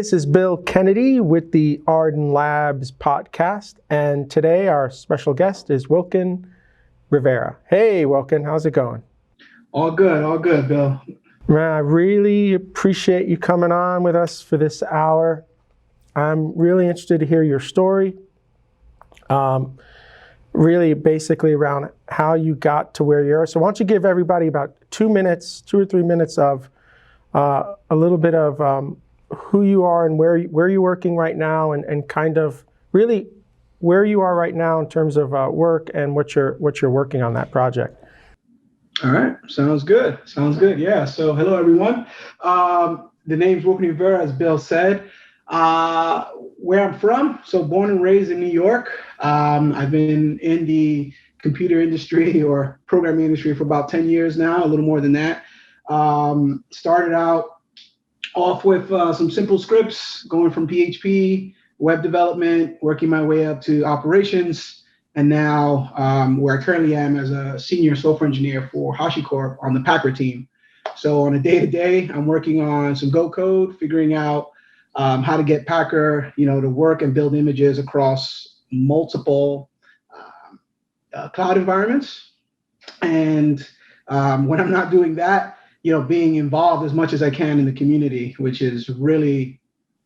this is Bill Kennedy with the Ardan Labs podcast, and today our special guest is Wilken Rivera. Hey, Wilken, how's it going? All good, Bill. Man, I really appreciate you coming on with us for this hour. I'm really interested to hear your story, really basically around how you got to where you are. So why don't you give everybody about 2 or 3 minutes of a little bit of who you are and where you're working right now, and kind of really where you are right now in terms of work and what you're working on that project. All right, sounds good. Yeah. So hello everyone. The name's Wilken Rivera, as Bill said. Where I'm from, so born and raised in New York. I've been in the computer industry or programming industry for about 10 years now, a little more than that. Started out off with some simple scripts, going from PHP, web development, working my way up to operations, and now where I currently am as a senior software engineer for HashiCorp on the Packer team. So on a day-to-day, I'm working on some Go code, figuring out how to get Packer, to work and build images across multiple cloud environments. And when I'm not doing that, being involved as much as I can in the community, which is really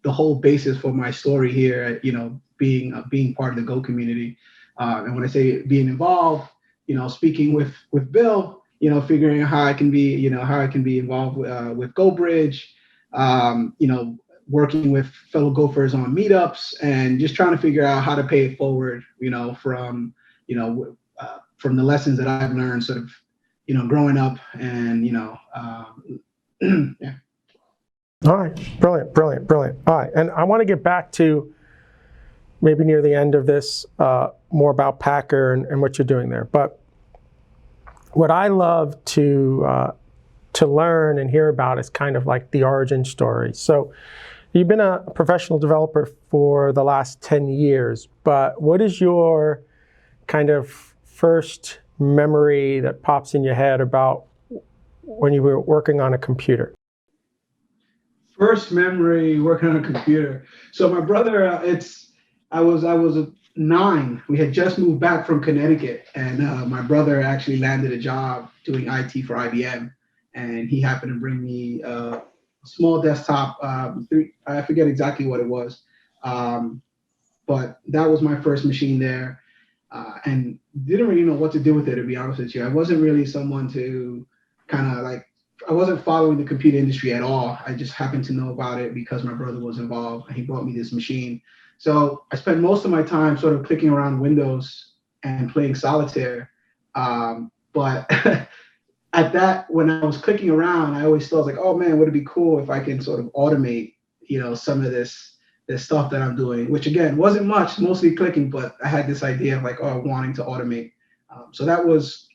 the whole basis for my story here, being part of the Go community. And when I say being involved, speaking with Bill, figuring out how I can be involved with GoBridge, working with fellow Gophers on meetups, and just trying to figure out how to pay it forward, from the lessons that I've learned sort of, growing up, and, yeah. All right, brilliant. All right, and I want to get back to maybe near the end of this, more about Packer and what you're doing there. But what I love to learn and hear about is kind of like the origin story. So you've been a professional developer for the last 10 years, but what is your kind of first memory that pops in your head about when you were working on a computer? First memory working on a computer. So my brother, I was 9. We had just moved back from Connecticut, and my brother actually landed a job doing IT for IBM, and he happened to bring me a small desktop. I forget exactly what it was, but that was my first machine there, and didn't really know what to do with it, to be honest with you. I wasn't really someone to I wasn't following the computer industry at all. I just happened to know about it because my brother was involved, and he bought me this machine. So I spent most of my time sort of clicking around Windows and playing Solitaire. But at that, when I was clicking around, I always thought like, oh man, would it be cool if I can sort of automate, some of this stuff that I'm doing, which again, wasn't much, mostly clicking, but I had this idea of like, wanting to automate. So that was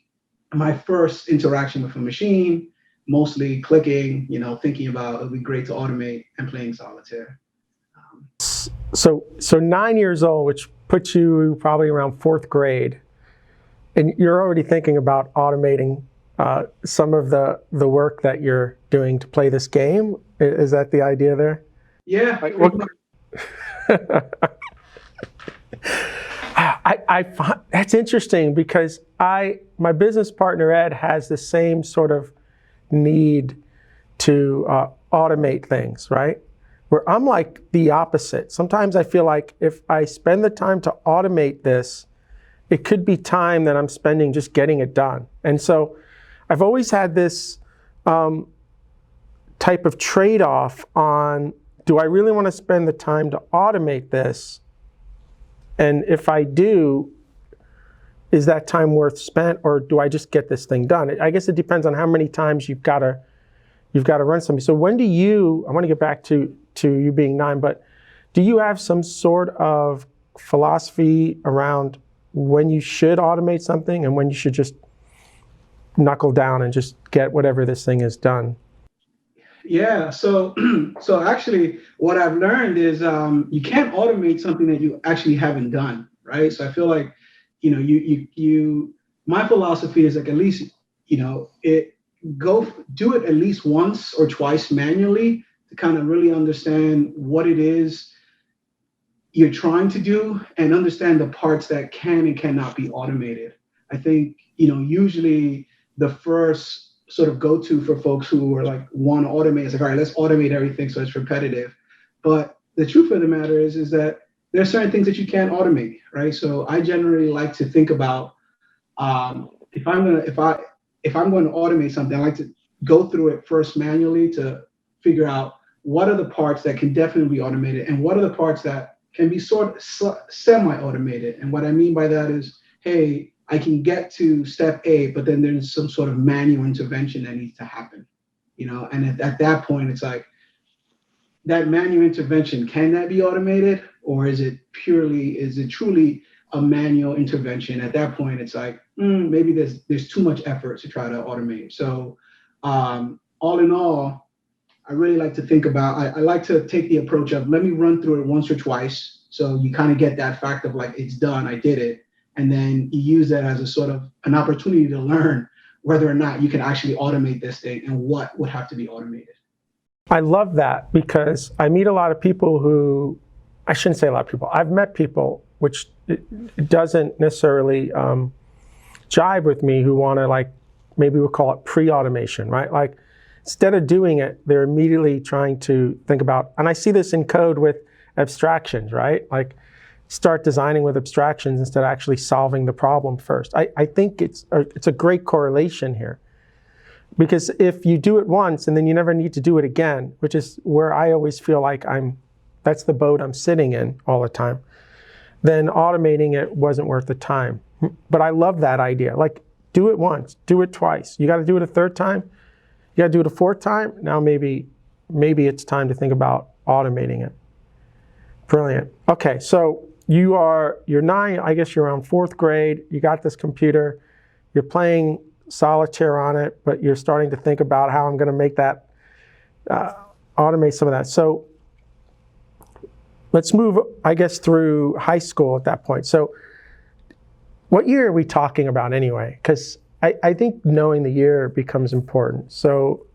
my first interaction with a machine, mostly clicking, thinking about it would be great to automate, and playing Solitaire. So 9 years old, which puts you probably around 4th grade, and you're already thinking about automating some of the work that you're doing to play this game. Is that the idea there? Yeah. I find that's interesting because my business partner Ed has the same sort of need to automate things, right? Where I'm like the opposite. Sometimes I feel like if I spend the time to automate this, it could be time that I'm spending just getting it done. And so I've always had this type of trade-off on, do I really want to spend the time to automate this? And if I do, is that time worth spent, or do I just get this thing done? I guess it depends on how many times you've got to run something. So when do you, I want to get back to you being 9, but do you have some sort of philosophy around when you should automate something and when you should just knuckle down and just get whatever this thing is done? Yeah, so actually what I've learned is you can't automate something that you actually haven't done, right? So I feel like, my philosophy is like, at least, do it at least once or twice manually to kind of really understand what it is you're trying to do and understand the parts that can and cannot be automated. I think, usually the first sort of go-to for folks who are like want to automate is like, all right, let's automate everything so it's repetitive. But the truth of the matter is that there are certain things that you can't automate, right? So I generally like to think about if I'm going to automate something, I like to go through it first manually to figure out what are the parts that can definitely be automated and what are the parts that can be sort of semi-automated. And what I mean by that is, hey, I can get to step A, but then there's some sort of manual intervention that needs to happen, and at that point, it's like, that manual intervention, can that be automated? Or is it truly a manual intervention? At that point, it's like, maybe there's too much effort to try to automate. So all in all, I really like to think about, I like to take the approach of, let me run through it once or twice. So you kind of get that fact of like, it's done, I did it. And then you use that as a sort of an opportunity to learn whether or not you can actually automate this thing and what would have to be automated. I love that because I meet a lot of people who, I shouldn't say a lot of people, I've met people, which it doesn't necessarily jive with me, who want to, like, maybe we'll call it pre-automation, right? Like, instead of doing it, they're immediately trying to think about, and I see this in code with abstractions, right? Like, start designing with abstractions instead of actually solving the problem first. I think it's a great correlation here. Because if you do it once and then you never need to do it again, which is where I always feel like that's the boat I'm sitting in all the time, then automating it wasn't worth the time. But I love that idea. Like, do it once, do it twice. You got to do it a third time. You got to do it a fourth time. Now maybe it's time to think about automating it. Brilliant. Okay, so you're 9, I guess you're around 4th grade. You got this computer. You're playing Solitaire on it, but you're starting to think about how I'm going to make that, automate some of that. So let's move, I guess, through high school at that point. So what year are we talking about anyway? Because I think knowing the year becomes important. So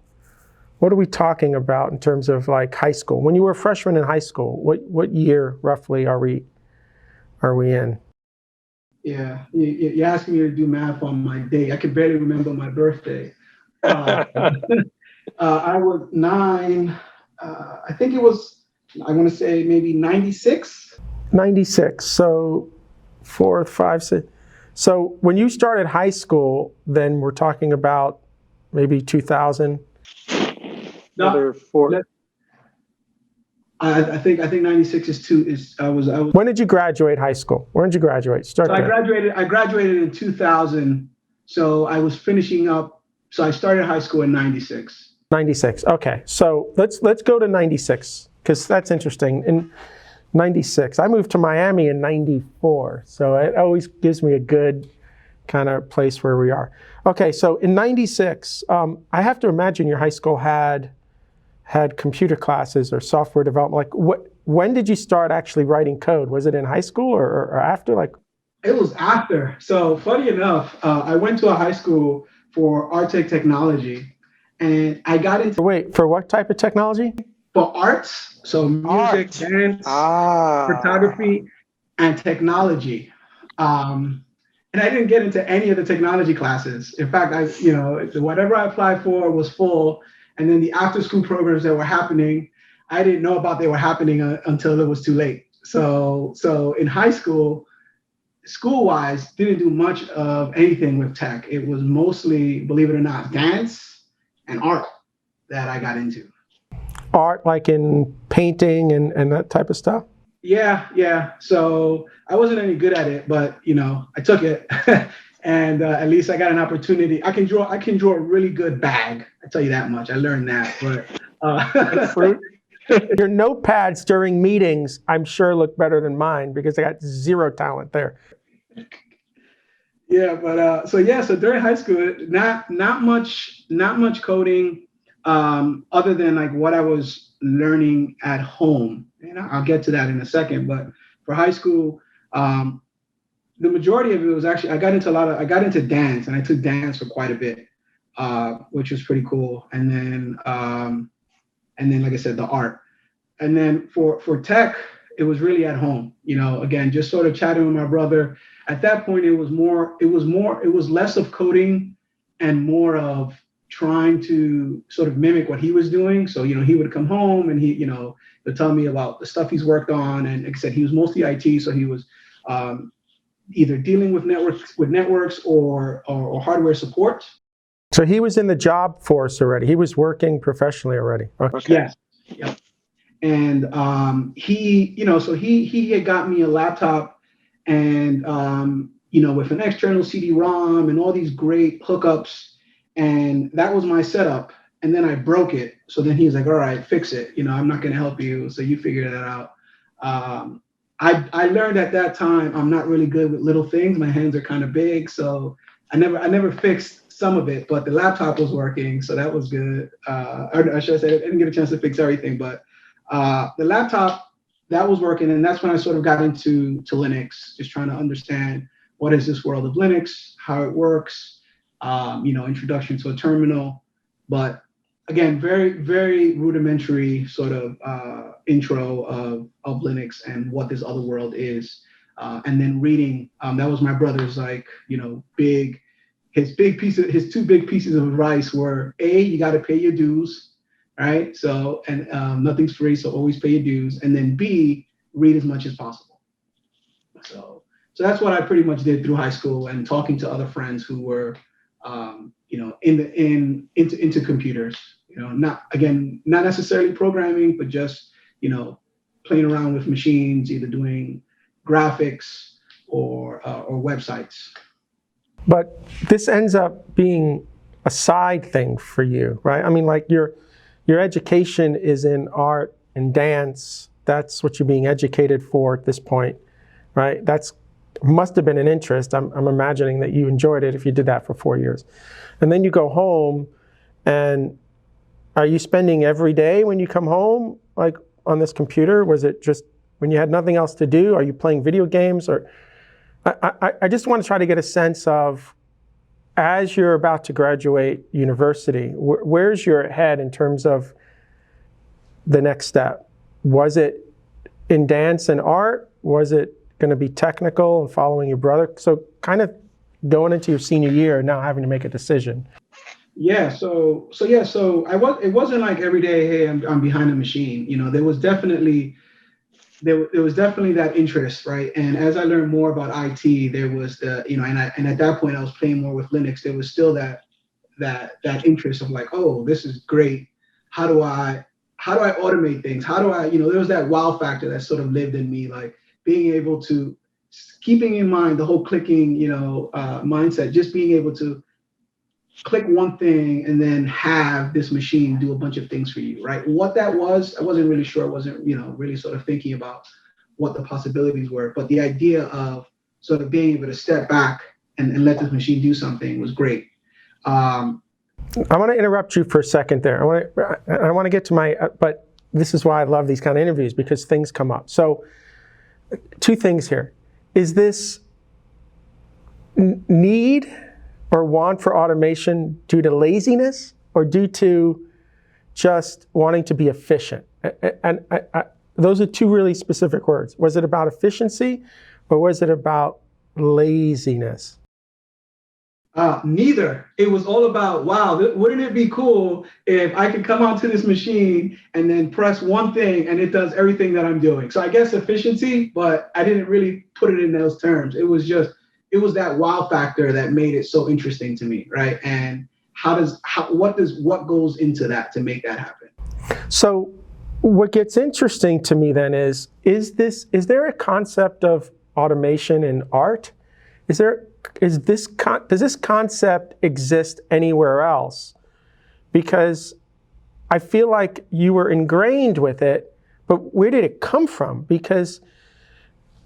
what are we talking about in terms of like high school? When you were a freshman in high school, what year roughly are we in? Yeah, you're asking me to do math on my day. I can barely remember my birthday. I was 9. I think it was, I want to say maybe 96. 96. So 4, 5, 6. So when you started high school, then we're talking about maybe 2000. Another 4. I think 96 is I was. When did you graduate high school? When did you graduate? I graduated in 2000. So I was finishing up. So I started high school in 96. 96. Okay. So let's go to 96 because that's interesting. In 96, I moved to Miami in 94. So it always gives me a good kind of place where we are. Okay. So in 96, I have to imagine your high school had computer classes or software development. Like, when did you start actually writing code? Was it in high school or after? Like, it was after. So funny enough, I went to a high school for art technology, and I got into. Wait, for what type of technology? For arts, so music, dance, photography, and technology. And I didn't get into any of the technology classes. In fact, whatever I applied for was full. And then the after-school programs that were happening, I didn't know about they were happening until it was too late. So in high school, school-wise, didn't do much of anything with tech. It was mostly, believe it or not, dance and art that I got into. Art, like in painting and that type of stuff? Yeah. So I wasn't any good at it, but I took it. And at least I got an opportunity. I can draw a really good bag. I tell you that much. I learned that. But your notepads during meetings, I'm sure, look better than mine because I got zero talent there. Yeah, but so during high school, not much coding, other than like what I was learning at home. And I'll get to that in a second. But for high school, the majority of it was actually, I got into dance, and I took dance for quite a bit, which was pretty cool. And then and then, like I said, the art. And then for tech, it was really at home. Again, just sort of chatting with my brother. At that point, it was less of coding and more of trying to sort of mimic what he was doing. So, he would come home and he would tell me about the stuff he's worked on. And like I said, he was mostly IT, so he was either dealing with networks or hardware support. So he was in the job force already. He was working professionally already. Okay. Yes. Yep. And so he had got me a laptop, and with an external CD-ROM and all these great hookups, and that was my setup. And then I broke it. So then he's like, "All right, fix it. I'm not going to help you. So you figure that out." I learned at that time I'm not really good with little things. My hands are kind of big, so I never fixed some of it. But the laptop was working, so that was good. Or should I say, I didn't get a chance to fix everything, but the laptop, that was working, and that's when I sort of got into Linux, just trying to understand what is this world of Linux, how it works, introduction to a terminal. But again, very, very rudimentary sort of intro of Linux and what this other world is. And then reading, that was my brother's his two big pieces of advice were, A, you got to pay your dues, right? So, and nothing's free, so always pay your dues. And then B, read as much as possible. So that's what I pretty much did through high school, and talking to other friends who were, into computers. Not necessarily programming, but just playing around with machines, either doing graphics or websites. But this ends up being a side thing for you, right? I mean, like your education is in art and dance. That's what you're being educated for at this point, right? That's must have been an interest. I'm imagining that you enjoyed it if you did that for 4 years. And then you go home, and are you spending every day when you come home, like on this computer? Was it just when you had nothing else to do? Are you playing video games? Or I just want to try to get a sense of, as you're about to graduate university, where's your head in terms of the next step? Was it in dance and art? Was it going to be technical and following your brother? So kind of going into your senior year, now having to make a decision. Yeah. So it wasn't like every day, hey, I'm behind a machine. There was definitely that interest, right? And as I learned more about IT, there was and at that point I was playing more with Linux. There was still that interest of like, oh, this is great. How do I automate things? How do I, there was that wow factor that sort of lived in me, like being able to, keeping in mind the whole clicking, mindset, just being able to click one thing and then have this machine do a bunch of things for you, right? What that was, I wasn't really sure. I wasn't, really sort of thinking about what the possibilities were. But the idea of sort of being able to step back and let this machine do something was great. I want to interrupt you for a second there. I want to get to my, but this is why I love these kind of interviews, because things come up. So two things here. Is this need or want for automation due to laziness or due to just wanting to be efficient? And those are two really specific words. Was it about efficiency or was it about laziness? Neither. It was all about, wow, wouldn't it be cool if I could come onto this machine and then press one thing and it does everything that I'm doing? So I guess efficiency, but I didn't really put it in those terms. It was that wow factor that made it so interesting to me, right? And what goes into that to make that happen? So what gets interesting to me then is there a concept of automation in art? Does this concept exist anywhere else? Because I feel like you were ingrained with it, but where did it come from? Because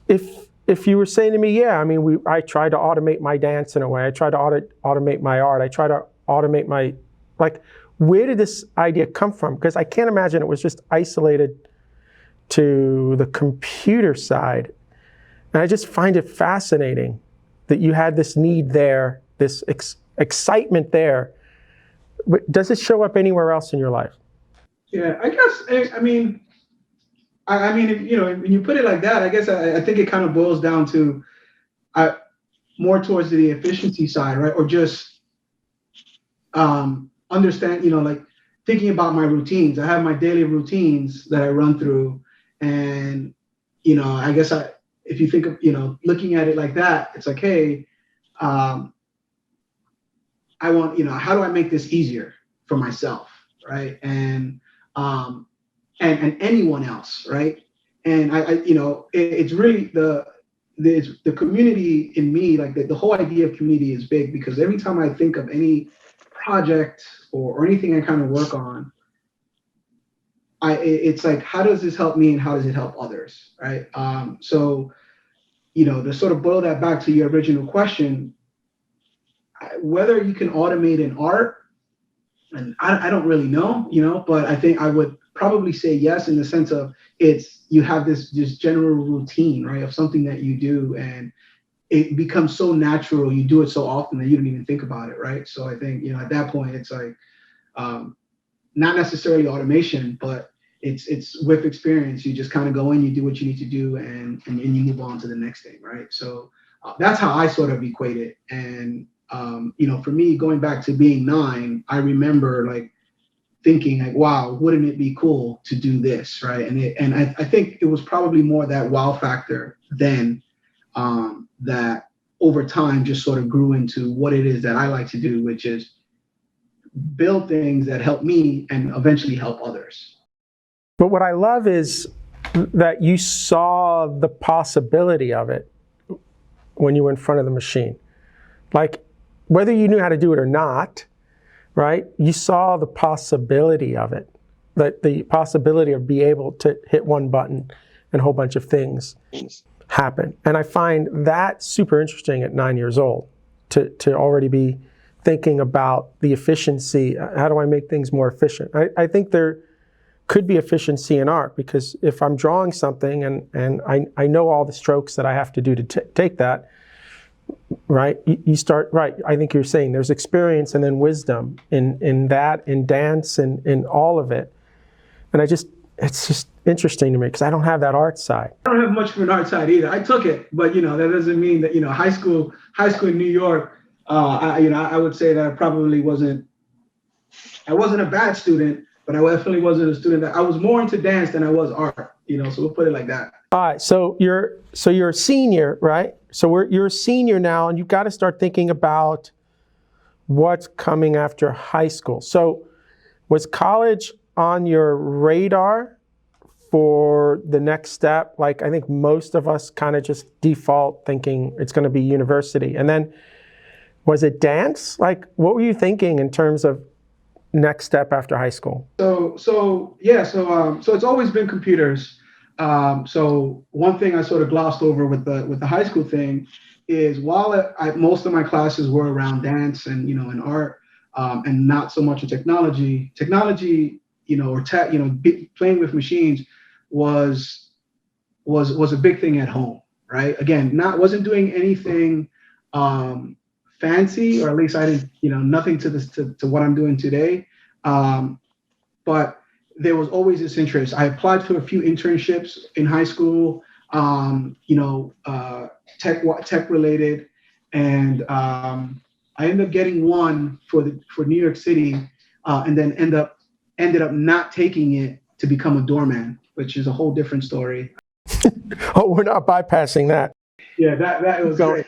if you were saying to me, yeah, I mean, I tried to automate my dance in a way, I tried to automate my art, I tried to automate my, like, where did this idea come from? Because I can't imagine it was just isolated to the computer side. And I just find it fascinating that you had this need there, this excitement there. Does it show up anywhere else in your life? Yeah, I guess. I mean, when you put it like that, I guess I think it kind of boils down to I more towards the efficiency side, right? Or just understand, like thinking about my routines. I have my daily routines that I run through, and I guess if you think of, looking at it like that, it's like, hey, um, I want, how do I make this easier for myself, right? Um, and anyone else, right? And it's really the community in me, like the whole idea of community is big because every time I think of any project or anything I kind of work on, it's like, how does this help me and how does it help others, right? So to sort of boil that back to your original question, whether you can automate an art, and I don't really know, but I think I would probably say yes in the sense of you have this just general routine, right, of something that you do, and it becomes so natural. You do it so often that you don't even think about it, right? So I think at that point it's like not necessarily automation, but it's with experience. You just kind of go in, you do what you need to do, and you move on to the next thing, right? So that's how I sort of equate it. And for me, going back to being 9, I remember like thinking like, wow, wouldn't it be cool to do this, right? And I think it was probably more that wow factor then that over time just sort of grew into what it is that I like to do, which is build things that help me and eventually help others. But what I love is that you saw the possibility of it when you were in front of the machine. Like, whether you knew how to do it or not, right? You saw the possibility of it, that the possibility of being able to hit one button and a whole bunch of things happen. And I find that super interesting at 9 years old, to already be thinking about the efficiency. How do I make things more efficient? I think there could be efficiency in art, because if I'm drawing something and I know all the strokes that I have to do to take that, right? You start, right, I think you're saying there's experience and then wisdom in that, in dance, and in all of it. And it's just interesting to me because I don't have that art side. I don't have much of an art side either. I took it, but that doesn't mean that, high school in New York, I would say that I wasn't a bad student, but I definitely wasn't a student that I was more into dance than I was art, so we'll put it like that. All right, so you're a senior, right? So you're a senior now, and you've got to start thinking about what's coming after high school. So was college on your radar for the next step? Like, I think most of us kind of just default thinking it's going to be university. And then was it dance? Like, what were you thinking in terms of next step after high school? So it's always been computers. So one thing I sort of glossed over with the high school thing is, while most of my classes were around dance and and art, and not so much in technology, or tech, playing with machines was a big thing at home, right? Again, wasn't doing anything fancy, or at least I didn't, nothing to what I'm doing today. But there was always this interest. I applied to a few internships in high school, tech related, and I ended up getting one for New York City, and then ended up not taking it to become a doorman, which is a whole different story. Oh, we're not bypassing that. Yeah, that was great.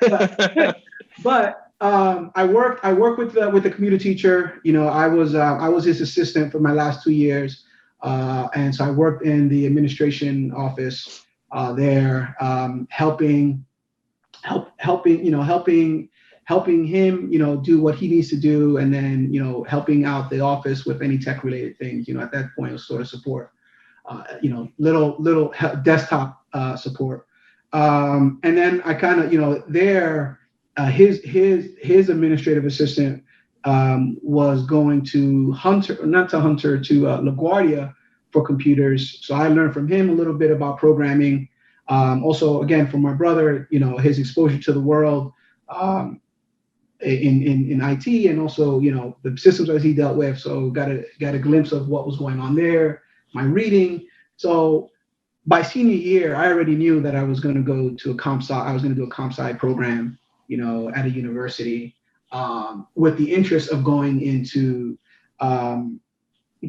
But I worked with the computer teacher. I was his assistant for my last 2 years, and so I worked in the administration office there, helping him, do what he needs to do, and then helping out the office with any tech related things. At that point, it was sort of support, little desktop support, and then I kind of there. His administrative assistant was going to LaGuardia for computers. So I learned from him a little bit about programming. Also, again, from my brother, his exposure to the world in IT, and also, the systems that he dealt with. So got a glimpse of what was going on there, my reading. So by senior year, I already knew that I was going to go to a comp sci. I was going to do a comp sci program, at a university, with the interest of going into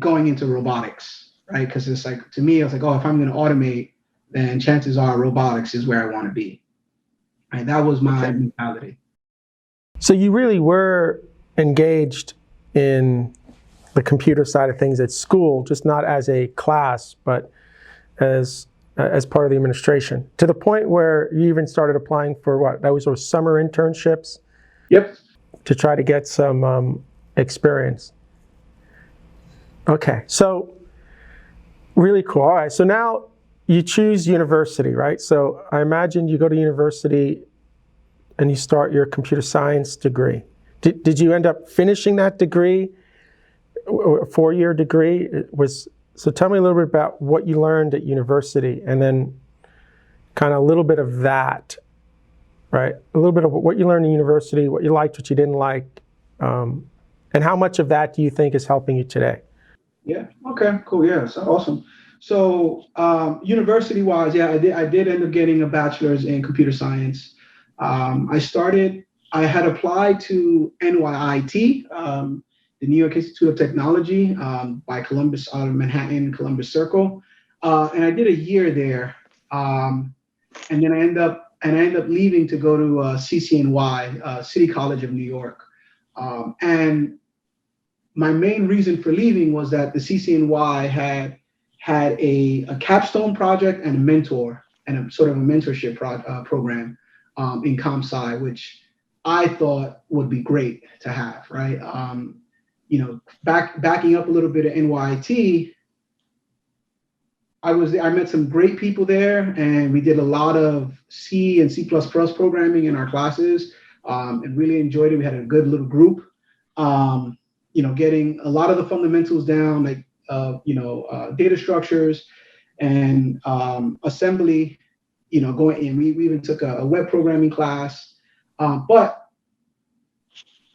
robotics, right? Because it's like, to me, I was like, oh, if I'm going to automate, then chances are robotics is where I want to be. Right? That was my mentality. So you really were engaged in the computer side of things at school, just not as a class, but as part of the administration, to the point where you even started applying for those were summer internships? Yep. To try to get some experience. Okay, so really cool. All right, so now you choose university, right? So I imagine you go to university and you start your computer science degree. Did you end up finishing that degree, a 4-year degree? So tell me a little bit about what you learned at university, and then kind of a little bit of that, right? A little bit of what you learned in university, what you liked, what you didn't like, and how much of that do you think is helping you today? Yeah. Okay. Cool. Yeah. So awesome. So university-wise, yeah, I did end up getting a bachelor's in computer science. I had applied to NYIT, the New York Institute of Technology, by Columbus, out of Manhattan, Columbus Circle, and I did a year there, and then I end up leaving to go to CCNY, City College of New York, and my main reason for leaving was that the CCNY had a capstone project and a mentor, and a sort of a mentorship program in comp sci, which I thought would be great to have, right? Backing up a little bit at NYT, I met some great people there, and we did a lot of C and C++ programming in our classes, and really enjoyed it. We had a good little group, getting a lot of the fundamentals down, like data structures and assembly, going in. We even took a web programming class, but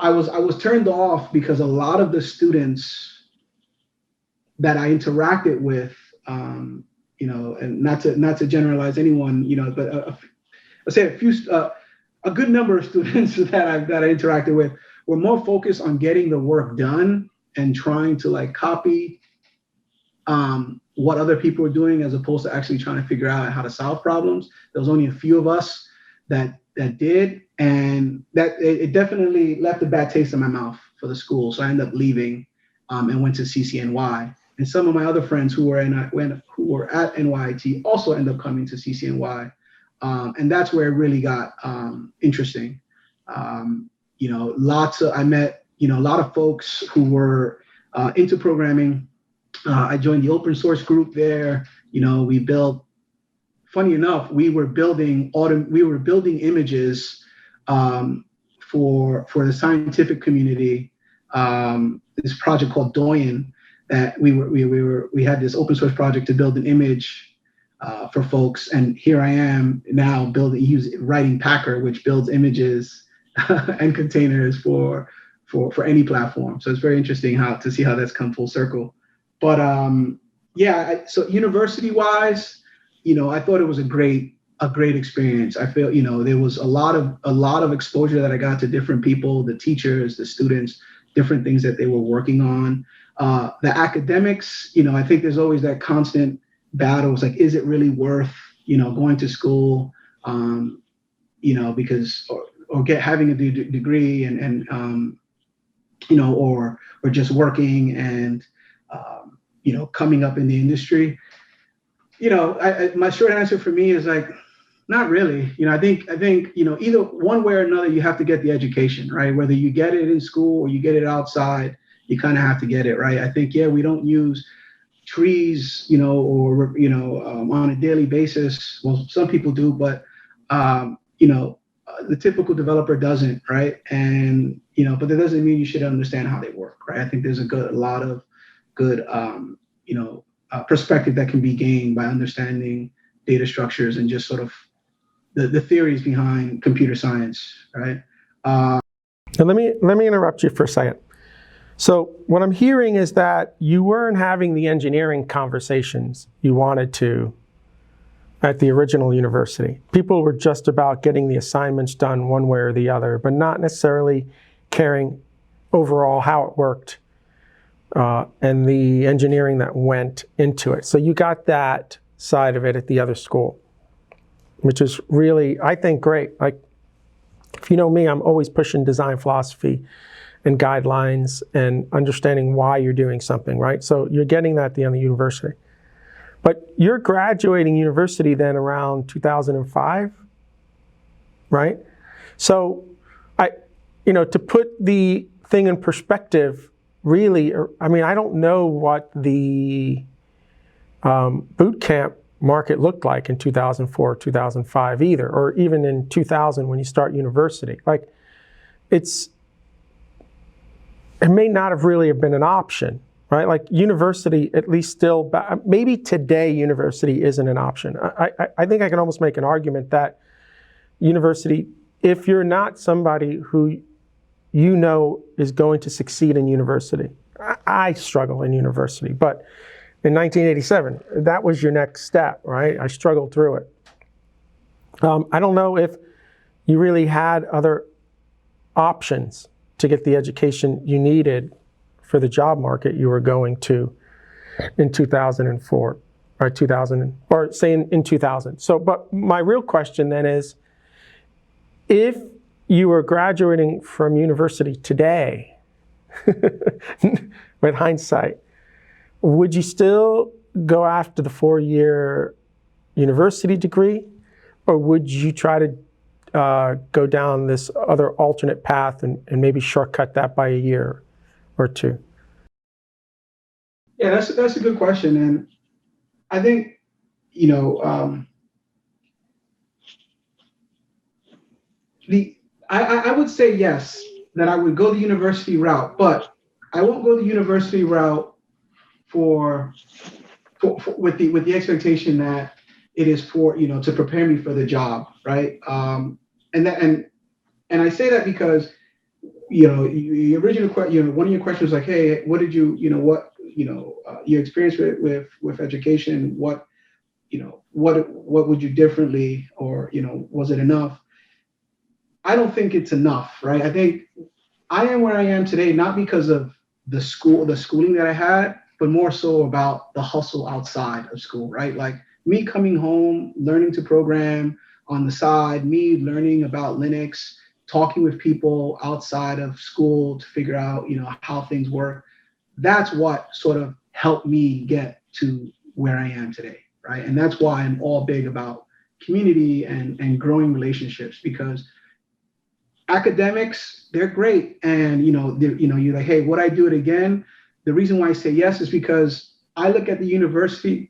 I was turned off because a lot of the students that I interacted with, and not to generalize anyone, but let's say a good number of students that I interacted with were more focused on getting the work done and trying to copy what other people were doing, as opposed to actually trying to figure out how to solve problems. There was only a few of us that did, and that it definitely left a bad taste in my mouth for the school. So I ended up leaving and went to CCNY. And some of my other friends who were at NYT also ended up coming to CCNY, and that's where it really got interesting. I met a lot of folks who were into programming. I joined the open source group there. We built. Funny enough, we were building images for the scientific community. This project called Doyen, that we had this open source project to build an image for folks, and here I am now writing Packer, which builds images and containers for any platform. So it's very interesting to see how that's come full circle. But so university wise, I thought it was a great experience. I feel, there was a lot of exposure that I got to different people, the teachers, the students, different things that they were working on. The academics, I think there's always that constant battle. It's like, is it really worth, going to school, because or having a degree and or just working and coming up in the industry. My short answer for me is not really. I think either one way or another, you have to get the education, right? Whether you get it in school or you get it outside, you kind of have to get it, right? I think, we don't use trees, or on a daily basis. Well, some people do, but the typical developer doesn't, right? And but that doesn't mean you should understand how they work, right? I think there's a lot of good perspective that can be gained by understanding data structures and just sort of the theories behind computer science, right? And let me interrupt you for a second. So what I'm hearing is that you weren't having the engineering conversations you wanted to at the original university. People were just about getting the assignments done one way or the other, but not necessarily caring overall how it worked and the engineering that went into it. So you got that side of it at the other school, which is really, I think, great. Like, if you know me, I'm always pushing design philosophy and guidelines and understanding why you're doing something, right? So you're getting that at the end of the university. But you're graduating university then around 2005, right? So to put the thing in perspective, really, I mean, I don't know what the boot camp market looked like in 2004, 2005 either, or even in 2000 when you start university. Like, it may not have really have been an option, right? Like university, at least still, maybe today university isn't an option. I think I can almost make an argument that university, if you're not somebody who you know is going to succeed in university, I struggle in university, but in 1987, that was your next step, right? I struggled through it. I don't know if you really had other options to get the education you needed for the job market you were going to in 2004, or 2000, or say in 2000. So, but my real question then is, if you were graduating from university today, with hindsight, would you still go after the 4-year university degree, or would you try to go down this other alternate path and maybe shortcut that by a year or two? Yeah, that's a good question, and I think I would say yes, that I would go the university route, but I won't go the university route for with the expectation that it is for to prepare me for the job, right? And I say that because the original question, one of your questions was like, hey, what did your experience with education, what would you differently, or was it enough? I don't think it's enough, right? I think I am where I am today not because of the schooling that I had, but more so about the hustle outside of school, right? Like me coming home, learning to program on the side, me learning about Linux, talking with people outside of school to figure out, how things work. That's what sort of helped me get to where I am today, right? And that's why I'm all big about community and growing relationships, because academics, they're great. And, you're like, hey, would I do it again? The reason why I say yes is because I look at the university,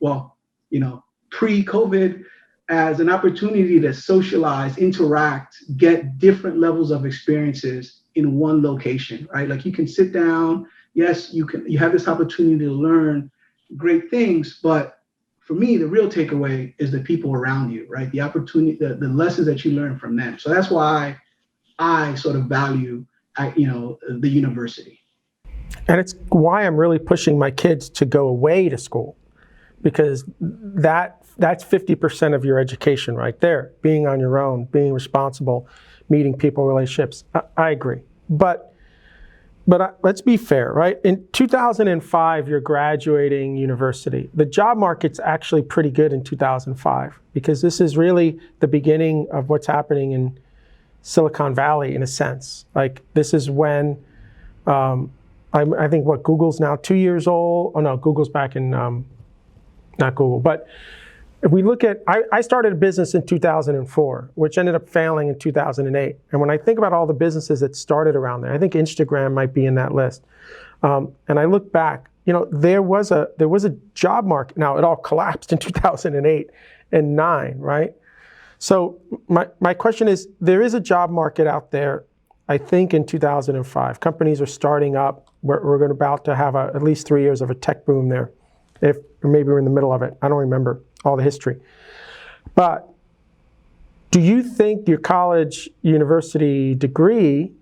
pre-COVID, as an opportunity to socialize, interact, get different levels of experiences in one location, right? Like you can sit down, yes, you have this opportunity to learn great things, but for me, the real takeaway is the people around you, right? The opportunity, the lessons that you learn from them. So that's why I sort of value, the university. And it's why I'm really pushing my kids to go away to school, because that's 50% of your education right there, being on your own, being responsible, meeting people, relationships. I agree. But let's be fair, right? In 2005, you're graduating university. The job market's actually pretty good in 2005, because this is really the beginning of what's happening in Silicon Valley, in a sense. Like, this is when, I think Google's now 2 years old. Oh no, Google's back in, not Google, but if we look at, I started a business in 2004, which ended up failing in 2008. And when I think about all the businesses that started around there, I think Instagram might be in that list. And I look back, there was a job market. Now it all collapsed in 2008 and 9, right? So my question is, there is a job market out there, I think in 2005. Companies are starting up. We're about to have at least 3 years of a tech boom there. Or maybe we're in the middle of it. I don't remember all the history. But do you think your college, university degree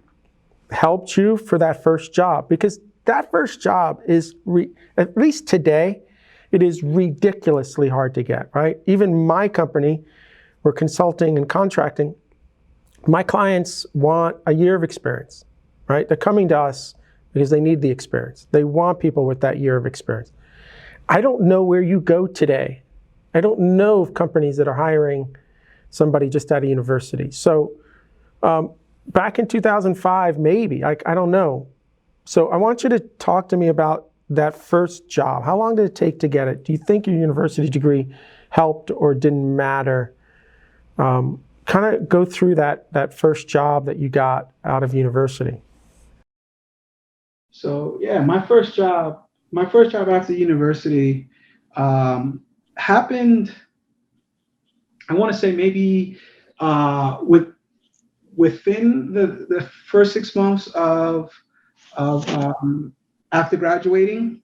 helped you for that first job? Because that first job is, at least today, it is ridiculously hard to get, right? Even my company, we're consulting and contracting. My clients want a year of experience, right? They're coming to us because they need the experience. They want people with that year of experience. I don't know where you go today. I don't know of companies that are hiring somebody just out of university. So back in 2005, maybe, I don't know. So I want you to talk to me about that first job. How long did it take to get it? Do you think your university degree helped or didn't matter? Kind of go through that first job that you got out of university. So yeah, my first job after university happened. I want to say maybe within the first 6 months of after graduating,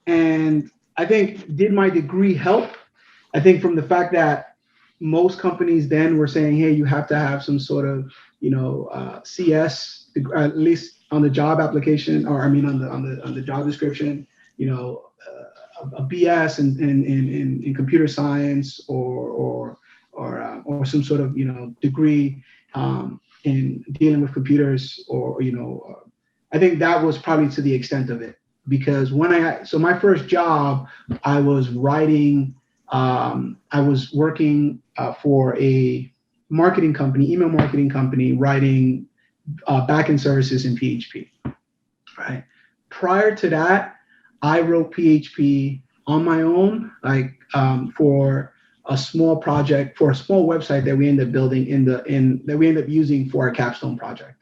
and I think did my degree help? I think from the fact that most companies then were saying, hey, you have to have some sort of CS, at least on the job application, or I mean on the job description, a BS in computer science or some sort of degree in dealing with computers, or I think that was probably to the extent of it, because my first job, I was writing, I was working for a marketing company, email marketing company, writing backend services in PHP, right? Prior to that, I wrote PHP on my own, like for a small project, for a small website that we ended up building that we ended up using for our capstone project.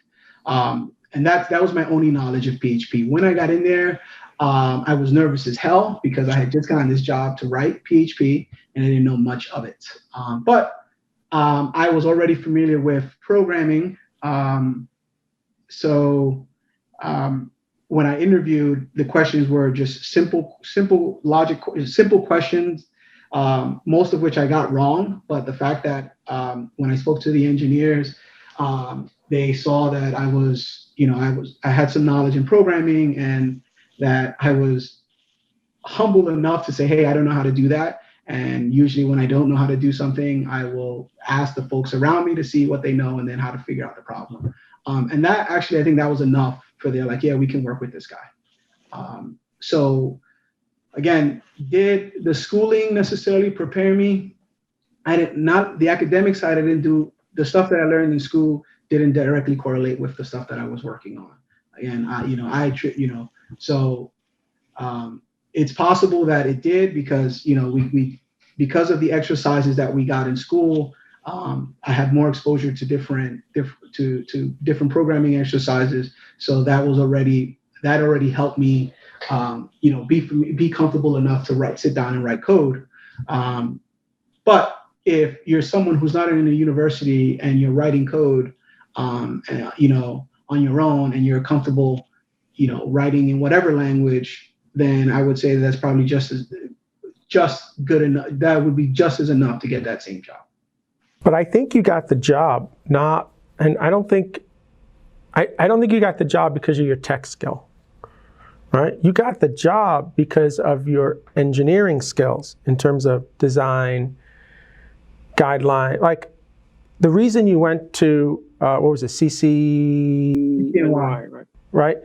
And that was my only knowledge of PHP. When I got in there, I was nervous as hell because I had just gotten this job to write PHP and I didn't know much of it. But I was already familiar with programming. So when I interviewed, the questions were just simple logic, simple questions, most of which I got wrong. But the fact that when I spoke to the engineers, they saw that I had some knowledge in programming, and that I was humble enough to say, hey, I don't know how to do that. And usually when I don't know how to do something, I will ask the folks around me to see what they know and then how to figure out the problem. And that actually, I think that was enough for they're like, yeah, we can work with this guy. So again, did the schooling necessarily prepare me? I did not. The academic side, I didn't do. The stuff that I learned in school didn't directly correlate with the stuff that I was working on. Again, so it's possible that it did, because we because of the exercises that we got in school, I had more exposure to different programming exercises. So that already helped me, be comfortable enough to sit down and write code. But if you're someone who's not in a university and you're writing code, on your own, and you're comfortable, writing in whatever language, then I would say that's probably just good enough. That would be just as enough to get that same job. But I think you got the job, and I don't think you got the job because of your tech skill, right? You got the job because of your engineering skills in terms of design, guideline. Like the reason you went to CCNY, right?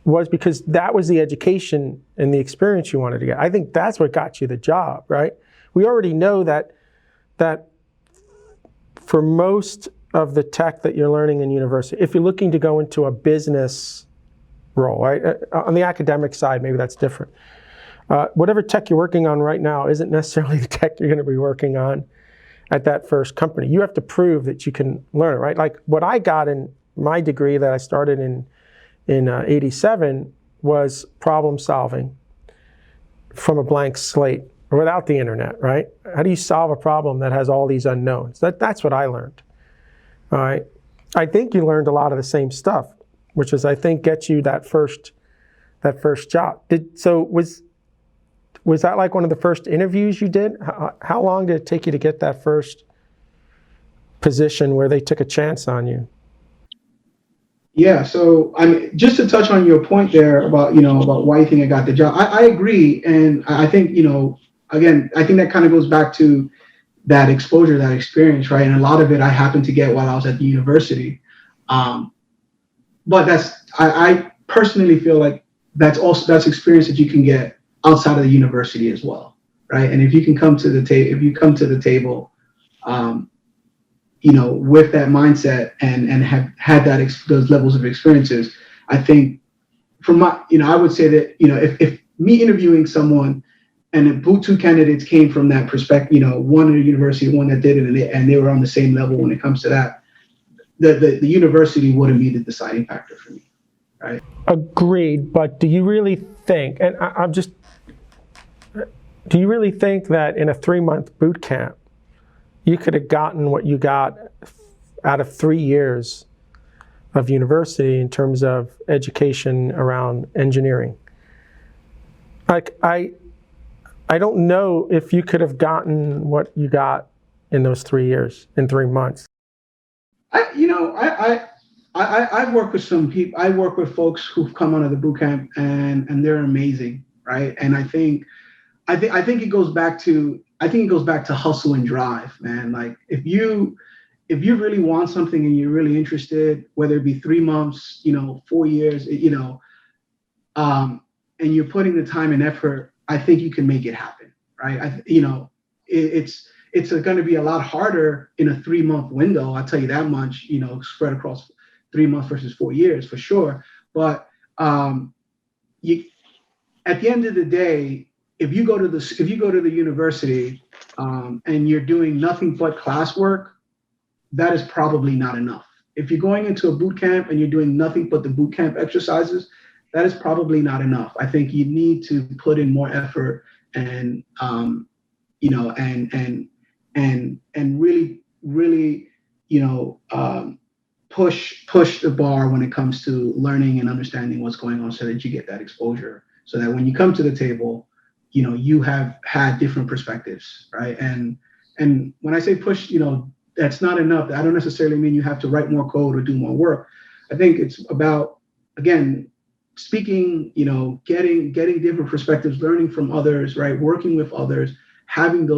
Was because that was the education and the experience you wanted to get. I think that's what got you the job, right? We already know that for most of the tech that you're learning in university, if you're looking to go into a business role, right? On the academic side, maybe that's different. Whatever tech you're working on right now isn't necessarily the tech you're going to be working on at that first company. You have to prove that you can learn it, right? Like what I got in my degree that I started in 87 was problem solving from a blank slate or without the internet, right? How do you solve a problem that has all these unknowns? That's what I learned. All right. I think you learned a lot of the same stuff, which is, I think, gets you that first job. Was that like one of the first interviews you did? How long did it take you to get that first position where they took a chance on you? Yeah, so I mean, just to touch on your point there about about why you think I got the job, I agree, and I think again, I think that kind of goes back to that exposure, that experience, right? And a lot of it I happened to get while I was at the university. Um, but I personally feel like that's experience that you can get outside of the university as well, right? And if you can come to the table, if you come to the table, um, with that mindset and have had those levels of experiences, I think from my, I would say that, if me interviewing someone and if two candidates came from that perspective, one at a university, one that did it, and they were on the same level when it comes to that, the university wouldn't be the deciding factor for me, right? Agreed, but do you really think, and do you really think that in a 3-month boot camp, you could have gotten what you got out of 3 years of university in terms of education around engineering? Like, I don't know if you could have gotten what you got in those 3 years, in 3 months. I've worked with some people. I work with folks who've come out of the boot camp and they're amazing, right? And I think it goes back to hustle and drive, man. Like if you really want something and you're really interested, whether it be 3 months, 4 years, and you're putting the time and effort, I think you can make it happen, right? It's going to be a lot harder in a 3-month window. I'll tell you that much, spread across 3 months versus 4 years for sure. But you, at the end of the day, if you go to the university and you're doing nothing but classwork, that is probably not enough. If you're going into a boot camp and you're doing nothing but the boot camp exercises, that is probably not enough. I think you need to put in more effort and and really push the bar when it comes to learning and understanding what's going on, so that you get that exposure, so that when you come to the table, you have had different perspectives, right? And when I say push, that's not enough. I don't necessarily mean you have to write more code or do more work. I think it's about, again, speaking, getting different perspectives, learning from others, right? Working with others, having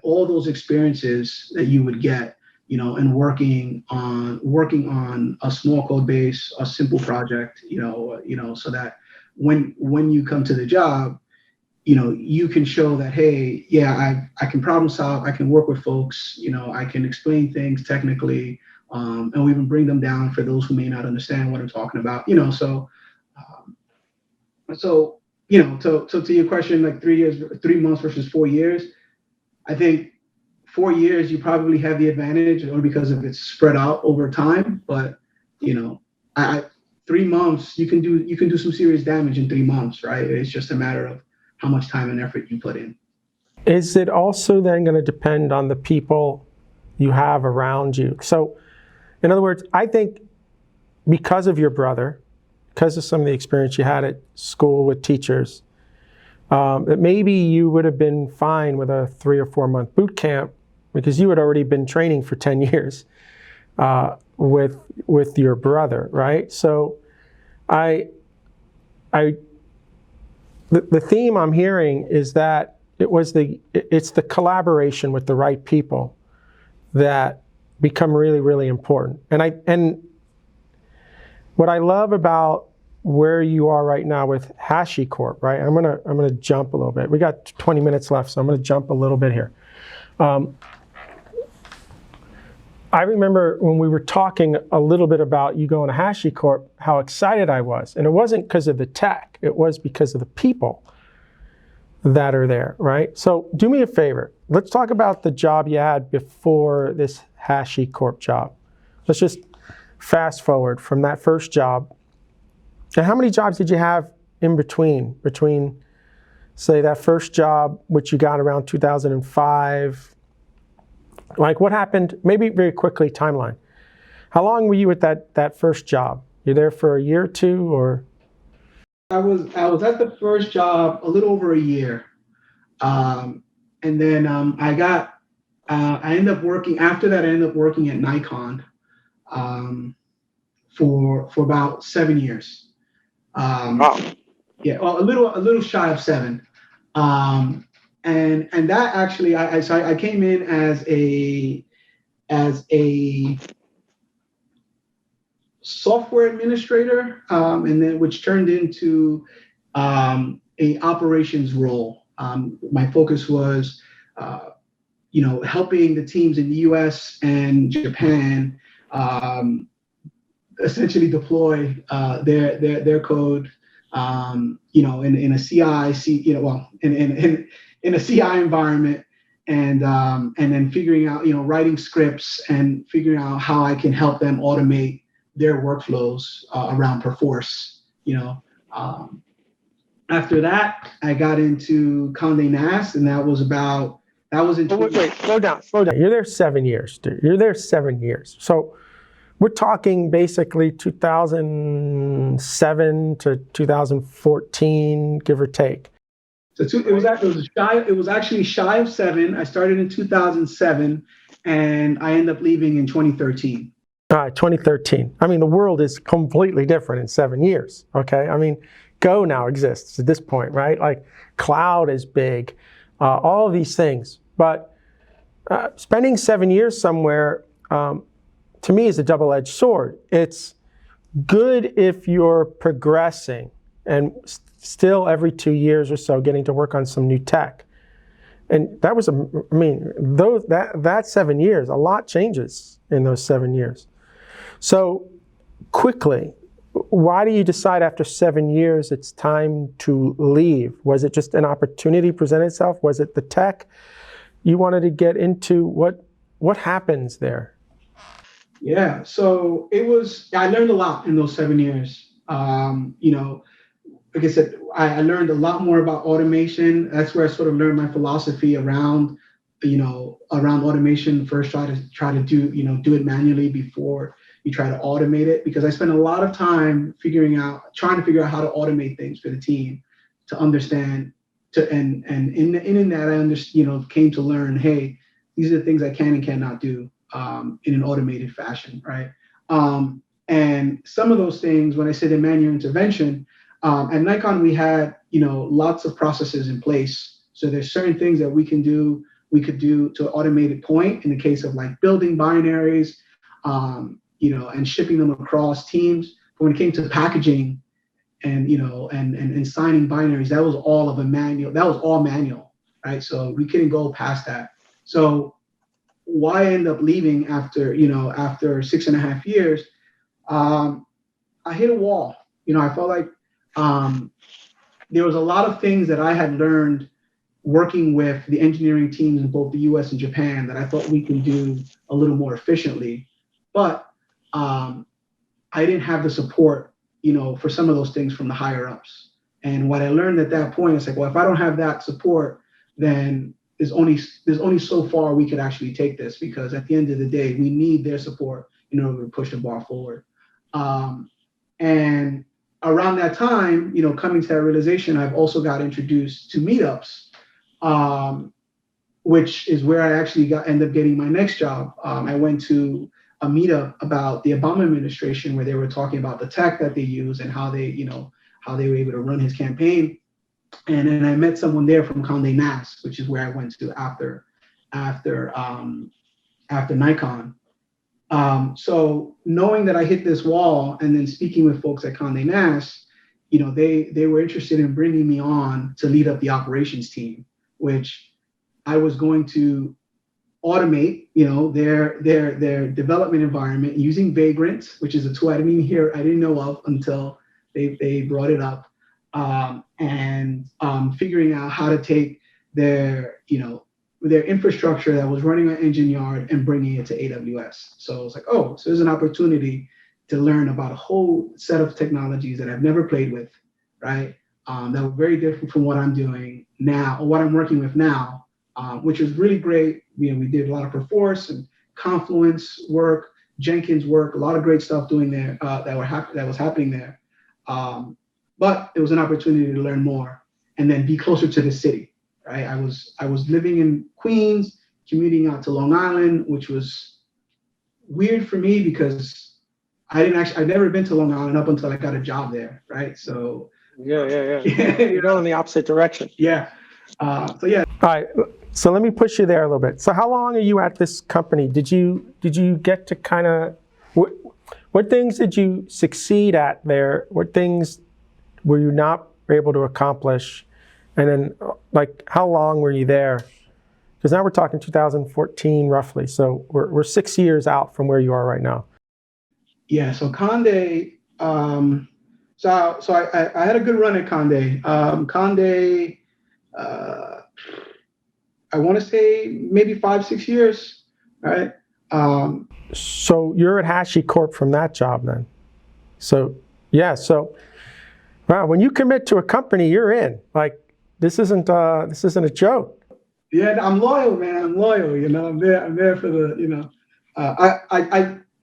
all those experiences that you would get, and working on a small code base, a simple project, so that when you come to the job, you can show that, hey, yeah, I can problem solve, I can work with folks, I can explain things technically, and we even bring them down for those who may not understand what I'm talking about, to your question, like 3 months versus 4 years, I think 4 years you probably have the advantage, or because of it's spread out over time, but I 3 months you can do some serious damage in 3 months, right? It's just a matter of how much time and effort you put in. Is it also then going to depend on the people you have around you? So, in other words, I think because of your brother, because of some of the experience you had at school with teachers, that maybe you would have been fine with a 3 or 4 month boot camp, because you had already been training for 10 years with your brother, right? So, the theme I'm hearing is that it's the collaboration with the right people that become really, really important. And what I love about where you are right now with HashiCorp, right? I'm gonna jump a little bit. We got 20 minutes left, so I'm gonna jump a little bit here. I remember when we were talking a little bit about you going to HashiCorp, how excited I was. And it wasn't because of the tech, it was because of the people that are there, right? So do me a favor. Let's talk about the job you had before this HashiCorp job. Let's just fast forward from that first job. And how many jobs did you have in between, say, that first job, which you got around 2005? Like, what happened? Maybe very quickly, timeline. How long were you at that first job? You there for a year or two, or? I was at the first job a little over a year, and then I ended up working after that. I ended up working at Nikon, for about 7 years. Wow. Yeah, well, a little shy of 7. And that actually, I came in as a software administrator, and then which turned into a operations role. My focus was, helping the teams in the U.S. and Japan essentially deploy their code, in a in a CI environment, and then figuring out, writing scripts and figuring out how I can help them automate their workflows around Perforce. After that, I got into Condé Nast, and that was in. Wait, slow down. You're there 7 years, dude. You're there 7 years. So we're talking basically 2007 to 2014, give or take. So it was actually shy of 7. I started in 2007, and I ended up leaving in 2013. All right, 2013. I mean, the world is completely different in 7 years, okay? I mean, Go now exists at this point, right? Like, cloud is big, all of these things. But spending 7 years somewhere, to me, is a double-edged sword. It's good if you're progressing and still every 2 years or so getting to work on some new tech. And that was, that 7 years, a lot changes in those 7 years. So quickly, why do you decide after 7 years it's time to leave? Was it just an opportunity presented itself? Was it the tech you wanted to get into? What happens there? Yeah, so I learned a lot in those 7 years. Like I said, I learned a lot more about automation. That's where I sort of learned my philosophy around automation. First, try to do it manually before you try to automate it, because I spent a lot of time trying to figure out how to automate things for the team to understand. And in that, I came to learn, hey, these are the things I can and cannot do in an automated fashion, right? And some of those things, when I said in manual intervention, at Nikon, we had, lots of processes in place. So there's certain things that we could do to automated point in the case of like building binaries, and shipping them across teams. But when it came to packaging and signing binaries, that was all manual, right? So we couldn't go past that. So why end up leaving after 6.5 years? I hit a wall. I felt like there was a lot of things that I had learned working with the engineering teams in both the US and Japan that I thought we can do a little more efficiently. But I didn't have the support, for some of those things from the higher ups. And what I learned at that point is like, well, if I don't have that support, then there's only so far we could actually take this, because at the end of the day, we need their support in order to push the bar forward. And around that time, coming to that realization, I've also got introduced to meetups, which is where I actually ended up getting my next job. I went to a meetup about the Obama administration, where they were talking about the tech that they use and how they were able to run his campaign. And then I met someone there from Condé Nast, which is where I went to after Nikon. So knowing that I hit this wall, and then speaking with folks at Condé Nast, they were interested in bringing me on to lead up the operations team, which I was going to automate, their development environment using Vagrant, which is a tool I didn't know of until they brought it up, and figuring out how to take their infrastructure that was running on Engine Yard and bringing it to AWS. So I was like, so there's an opportunity to learn about a whole set of technologies that I've never played with, right? That were very different from what I'm doing now, or what I'm working with now, which was really great. We did a lot of Perforce and Confluence work, Jenkins work, a lot of great stuff doing there that was happening there. But it was an opportunity to learn more and then be closer to the city, right? I was living in Queens, commuting out to Long Island, which was weird for me because I'd never been to Long Island up until I got a job there, right? So Yeah. yeah, You're going in the opposite direction. yeah. So yeah, All right, so let me push you there a little bit. So how long are you at this company? Did you get to kind of, what things did you succeed at there? What things were you not able to accomplish? And then, like, how long were you there? Because now we're talking 2014 roughly, so we're 6 years out from where you are right now. yeah. So Conde, so I had a good run at Conde. Conde, I want to say maybe 5-6 years, right? So you're at HashiCorp from that job then. So yeah, so wow, when you commit to a company, you're in. Like this isn't a joke. Yeah, I'm loyal, man. I'm loyal. You know, I'm there for the. You know,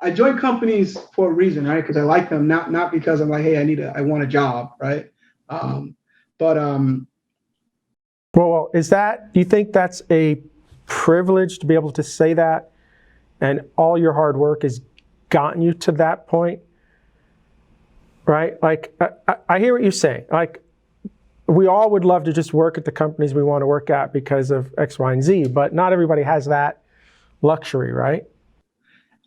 I join companies for a reason, right? Because I like them, not because I'm like, hey, I want a job, right? But Well, do you think that's a privilege to be able to say that, and all your hard work has gotten you to that point, right? Like, I hear what you're saying. Like, we all would love to just work at the companies we want to work at because of X, Y, and Z, but not everybody has that luxury, right?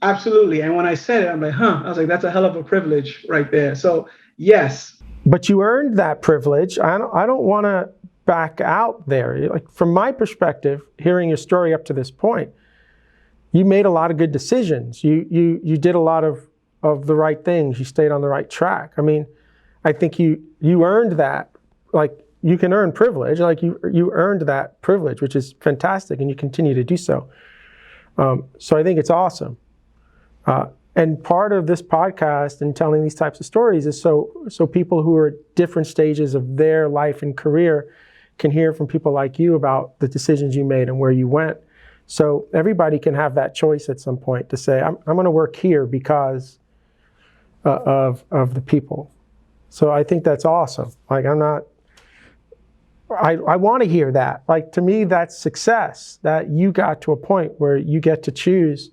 absolutely. And when I said it, I'm like, huh? I was like, that's a hell of a privilege right there. So yes, But you earned that privilege. I don't want to back out there. Like from my perspective, hearing your story up to this point, you made a lot of good decisions. You did a lot of the right things. You stayed on the right track. I mean, I think you earned that. Like you can earn privilege. Like you earned that privilege, which is fantastic, and you continue to do so. So I think it's awesome. And part of this podcast and telling these types of stories is so people who are at different stages of their life and career can hear from people like you about the decisions you made and where you went. So everybody can have that choice at some point to say, I'm going to work here because of the people. So I think that's awesome. Like I want to hear that. Like to me, that's success, that you got to a point where you get to choose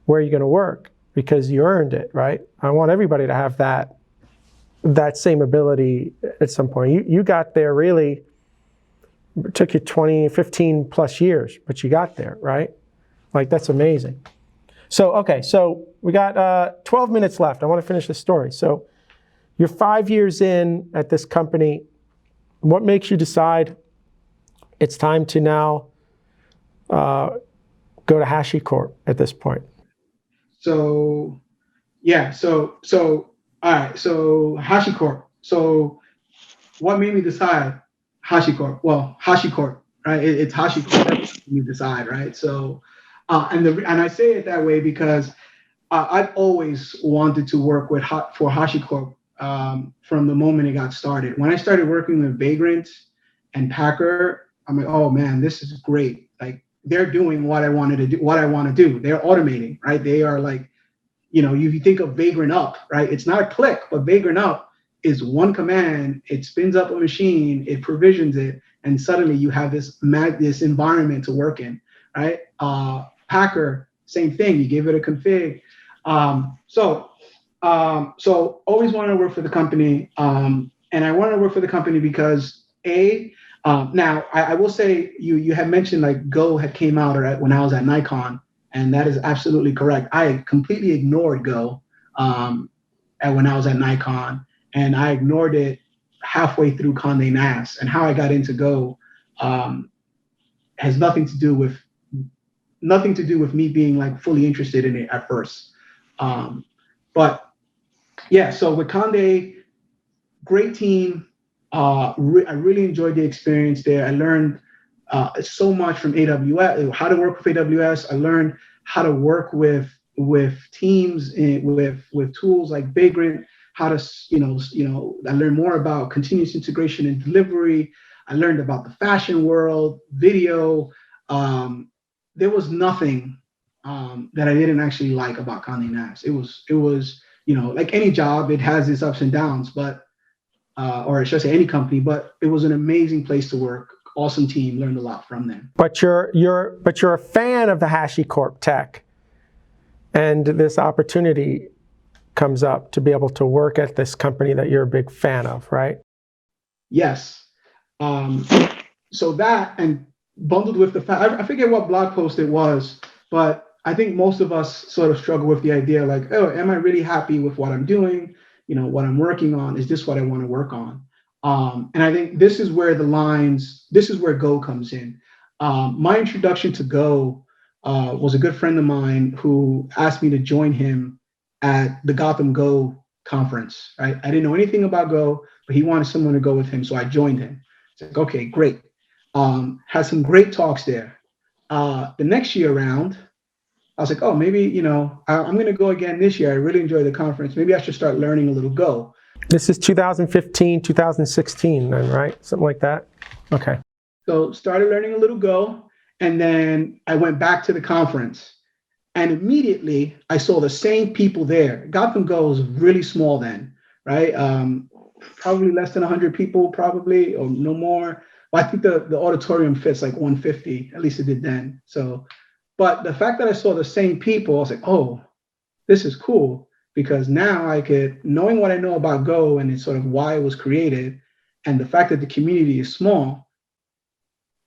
where you're going to work because you earned it, right? I want everybody to have that same ability at some point. You got there really, it took you 15 plus years, but you got there, right? Like that's amazing. So, okay, so we got 12 minutes left. I want to finish this story. So you're 5 years in at this company. What makes you decide it's time to now go to HashiCorp at this point? so yeah, so all right, so HashiCorp. So what made me decide HashiCorp? Well, HashiCorp, right? It's HashiCorp that made me decide, right? So and I say it that way because I've always wanted to work for HashiCorp from the moment it got started. When I started working with Vagrant and Packer, I'm like, oh man, this is great. Like they're doing what I wanted to do, what I want to do. They're automating, right? They are like, you know, you think of Vagrant Up, right? It's not a click, but Vagrant Up is one command. It spins up a machine, it provisions it, and suddenly you have this environment to work in, right? Packer, same thing. You give it a config. So always wanted to work for the company, and I wanted to work for the company because now I will say you had mentioned like Go had came out when I was at Nikon, and that is absolutely correct. I completely ignored Go when I was at Nikon, and I ignored it halfway through Condé Nast. And how I got into Go has nothing to do with me being like fully interested in it at first. But yeah, so with Condé, great team. I really enjoyed the experience there. I learned so much from AWS, how to work with AWS. I learned how to work with teams with tools like Vagrant. How to I learned more about continuous integration and delivery. I learned about the fashion world, video. There was nothing that I didn't actually like about Condé Nast. It was like any job, it has its ups and downs, but or I should say any company, but it was an amazing place to work. Awesome team, learned a lot from them. But you're a fan of the HashiCorp tech and this opportunity comes up to be able to work at this company that you're a big fan of, right? Yes. So that, and bundled with the fact, I forget what blog post it was, but I think most of us sort of struggle with the idea like, oh, am I really happy with what I'm doing? What I'm working on, is this what I want to work on? And I think this is where this is where Go comes in. My introduction to Go was a good friend of mine who asked me to join him at the Gotham Go conference, right? I didn't know anything about Go, but he wanted someone to go with him, so I joined him. It's like, okay, great. Had some great talks there. The next year around, I was like, oh, maybe, I'm going to go again this year. I really enjoyed the conference. Maybe I should start learning a little Go. This is 2015, 2016 then, right? Something like that? Okay. So started learning a little Go, and then I went back to the conference. And immediately I saw the same people there. Gotham Go was really small then, right? Probably less than 100 people, probably, or no more. Well, I think the auditorium fits like 150, at least it did then. So, but the fact that I saw the same people, I was like, oh, this is cool, because now I could, knowing what I know about Go and it's sort of why it was created, and the fact that the community is small,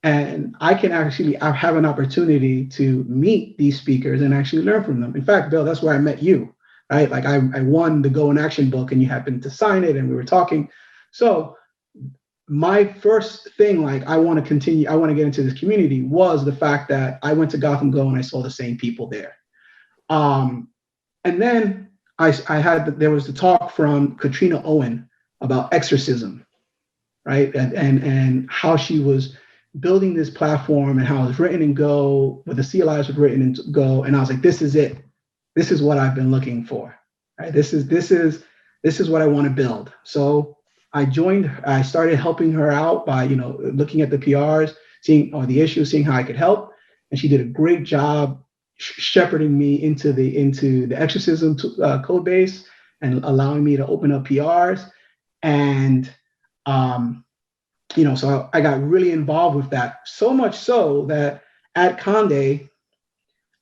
and I can actually have an opportunity to meet these speakers and actually learn from them. In fact, Bill, that's where I met you, right? Like I won the Go in Action book and you happened to sign it and we were talking. So my first thing, like I want to get into this community, was the fact that I went to Gotham Go and I saw the same people there. And then there was the talk from Katrina Owen about exorcism, right? And how she was building this platform and how it was written in Go, with the CLIs were written in Go. And I was like, this is it. This is what I've been looking for, right? This is what I want to build. So I started helping her out by, looking at the PRs, seeing the issues, seeing how I could help. And she did a great job shepherding me into the exorcism code base and allowing me to open up PRs. And, so I got really involved with that, so much so that at Conde,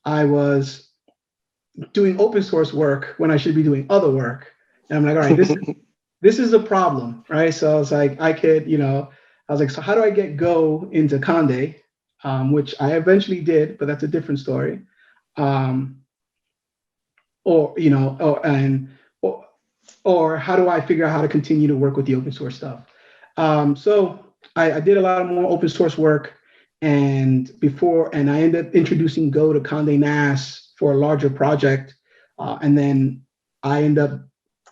I was doing open source work when I should be doing other work. And I'm like, all right, this is a problem, right? So I was like, so how do I get Go into Conde, which I eventually did, but that's a different story. Or how do I figure out how to continue to work with the open source stuff? So I did a lot more open source work, and I ended up introducing Go to Condé Nast for a larger project. And then I ended up